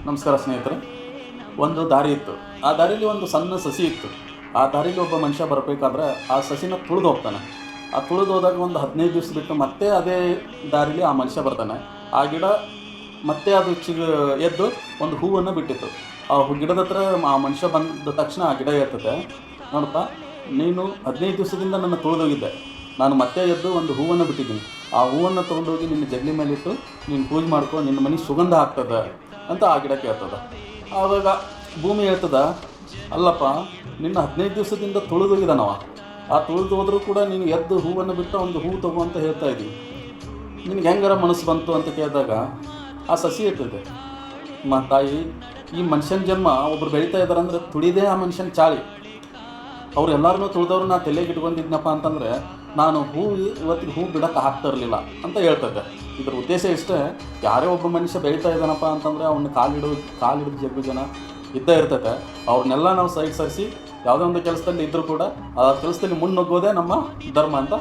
ನಮಸ್ಕಾರ ಸ್ನೇಹಿತರೆ. ಒಂದು ದಾರಿ ಇತ್ತು. ಆ ದಾರಿಯಲ್ಲಿ ಒಂದು ಸಣ್ಣ ಸಸಿ ಇತ್ತು. ಆ ದಾರಿಲಿ ಒಬ್ಬ ಮನುಷ್ಯ ಬರಬೇಕಾದ್ರೆ ಆ ಸಸಿನ ತುಳಿದು ಹೋಗ್ತಾನೆ. ಆ ತುಳಿದು ಹೋದಾಗ ಒಂದು 15 ದಿವಸ ಬಿಟ್ಟು ಮತ್ತೆ ಅದೇ ದಾರಿಲಿ ಆ ಮನುಷ್ಯ ಬರ್ತಾನೆ. ಆ ಗಿಡ ಮತ್ತೆ ಅದು ಎದ್ದು ಒಂದು ಹೂವನ್ನು ಬಿಟ್ಟಿತ್ತು. ಆ ಗಿಡದ ಹತ್ರ ಆ ಮನುಷ್ಯ ಬಂದ ತಕ್ಷಣ ಆ ಗಿಡ ಇರ್ತದೆ. ನೋಡಪ್ಪ, ನೀನು 15 ದಿವಸದಿಂದ ನನ್ನ ತುಳಿದೋಗಿದ್ದೆ. ನಾನು ಮತ್ತೆ ಎದ್ದು ಒಂದು ಹೂವನ್ನು ಬಿಟ್ಟಿದ್ದೀನಿ. ಆ ಹೂವನ್ನು ತೊಗೊಂಡೋಗಿ ನಿನ್ನ ಜಗಲಿ ಮೇಲಿಟ್ಟು ನೀನು ಪೂಜೆ ಮಾಡ್ಕೊ, ನಿನ್ನ ಮನೆಗೆ ಸುಗಂಧ ಆಗ್ತದೆ ಅಂತ ಆ ಗಿಡ ಕೇಳ್ತದೆ. ಆವಾಗ ಭೂಮಿ ಹೇಳ್ತದೆ, ಅಲ್ಲಪ್ಪ, ನಿನ್ನ 15 ದಿವಸದಿಂದ ತುಳಿದೋಗಿದ್ದಾನವ. ಆ ತುಳಿದು ಹೋದರೂ ಕೂಡ ನೀನು ಎದ್ದು ಹೂವನ್ನು ಬಿಟ್ಟು ಒಂದು ಹೂ ತಗೋ ಅಂತ ಹೇಳ್ತಾ ಇದ್ದೀವಿ. ನಿನಗೆ ಹೆಂಗಾರ ಮನಸ್ಸು ಬಂತು ಅಂತ ಕೇಳಿದಾಗ ಆ ಸಸಿ ಇರ್ತದೆ, ತಾಯಿ, ಈ ಮನುಷ್ಯನ ಜನ್ಮ ಒಬ್ರು ಬೆಳೀತಾ ಇದ್ದಾರೆ ಅಂದರೆ ತುಳಿದೇ ಆ ಮನುಷ್ಯನ ಚಾಳಿ. ಅವ್ರು ಎಲ್ಲರನ್ನೂ ತುಳಿದವ್ರು ನಾ ತಲೆಗೆ ಇಟ್ಕೊಂಡಿದ್ನಪ್ಪ ಅಂತಂದರೆ ನಾನು ಇವತ್ತಿಗೆ ಹೂ ಬಿಡೋಕ್ಕೆ ಆಗ್ತಾ ಇರಲಿಲ್ಲ ಅಂತ ಹೇಳ್ತದೆ. ಇದರ ಉದ್ದೇಶ ಇಷ್ಟೇ, ಯಾರೇ ಒಬ್ಬ ಮನುಷ್ಯ ಬೆಳೀತಾ ಇದ್ದಾನಪ್ಪ ಅಂತಂದರೆ ಅವನ್ನ ಕಾಲಿಡಿದು ಜಗ್ಗು ಜನ ಇದ್ದೇ ಇರ್ತೈತೆ. ಅವ್ರನ್ನೆಲ್ಲ ನಾವು ಸರಿಸಿ ಯಾವುದೇ ಒಂದು ಕೆಲಸದಲ್ಲಿ ಇದ್ದರೂ ಕೂಡ ಆ ಕೆಲಸದಲ್ಲಿ ಮುನ್ನುಗ್ಗೋದೇ ನಮ್ಮ ಧರ್ಮ ಅಂತ